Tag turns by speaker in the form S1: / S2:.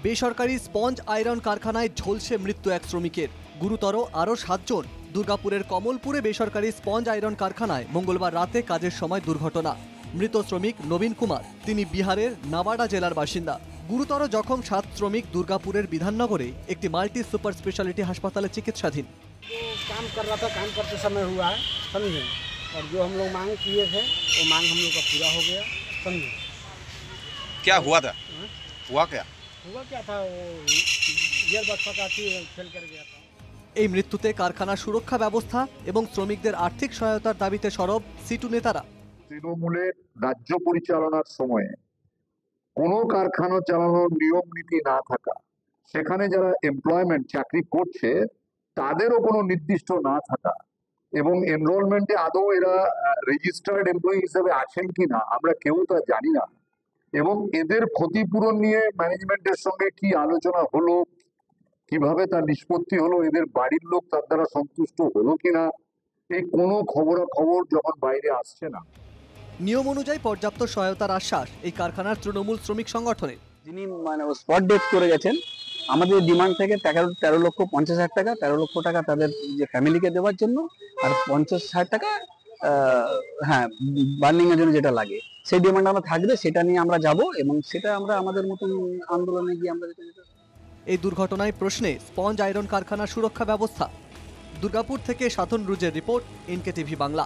S1: বেসরকারি sponge iron কারখানায় ঝলসে মৃত্যু এক শ্রমিকের, গুরুতর আরও 7 জন। দুর্গাপুরের কমলপুরে বেসরকারি স্পঞ্জ আয়রন কারখানায় মঙ্গলবার রাতে কাজের সময় দুর্ঘটনা। মৃত শ্রমিক নবীন কুমার, তিনি বিহারের নাবাডা জেলার বাসিন্দা। গুরুতর জখম 7 শ্রমিক দুর্গাপুরের বিধাননগরে একটি মাল্টি সুপার স্পেশালিটি হাসপাতালে চিকিৎসাধীন।
S2: काम कर रहा था, काम करते समय हुआ है, समझे। और जो हम लोग मांग किए थे वो मांग हम लोग का पूरा हो गया, समझे।
S3: क्या हुआ था? हुआ क्या
S2: था, वो गियर बक्स का फेल कर गया था।
S1: এই মৃত্যুতে কারখানার সুরক্ষা ব্যবস্থা এবং শ্রমিকদের আর্থিক সহায়তার দাবিতে সরব সিটু নেতারা।
S4: তৃণমূলের রাজ্য পরিচালনার সময়ে কোনো কারখানা চালানোর নিয়ম নীতি না থাকা, সেখানে যারা এমপ্লয়মেন্ট চাকরি করছে তাদেরও কোনো নির্দিষ্ট না থাকা এবং এনরোলমেন্টে আদৌ এরা রেজিস্টার্ড এমপ্লয়ি হিসেবে আছেন কিনা আমরা কেউ তা জানি না। এবং এদের ক্ষতিপূরণ নিয়ে ম্যানেজমেন্টের সঙ্গে কি আলোচনা হলো, কিভাবে তার নিষ্পত্তি হলো, এদের বাড়ির লোক তার দ্বারা সন্তুষ্ট হলো কিনা, এই কোনো খবরাখবর যখন বাইরে আসছে না।
S1: নিয়ম অনুযায়ী পর্যাপ্ত সহায়তার আশ্বাস এই কারখানার তৃণমূল শ্রমিক সংগঠনের।
S5: যিনি স্পট ডেথ করে গেছেন, আমাদের ডিমান্ড থেকে 13,50,000 টাকা, 13 লক্ষ টাকা তাদের যে ফ্যামিলিকে দেওয়ার জন্য, আর 50,000 টাকা বার্নিং এর জন্য যেটা লাগে সেই ডিমান্ড আমরা থাকবে, সেটা নিয়ে আমরা যাব এবং সেটা আমরা আমাদের মতন আন্দোলনে গিয়ে আমরা
S1: এই দুর্ঘটনায় প্রশ্নে স্পঞ্জ আয়রন কারখানার সুরক্ষা ব্যবস্থা। দুর্গাপুর থেকে সাধন রুজের রিপোর্ট, এনকেটিভি বাংলা।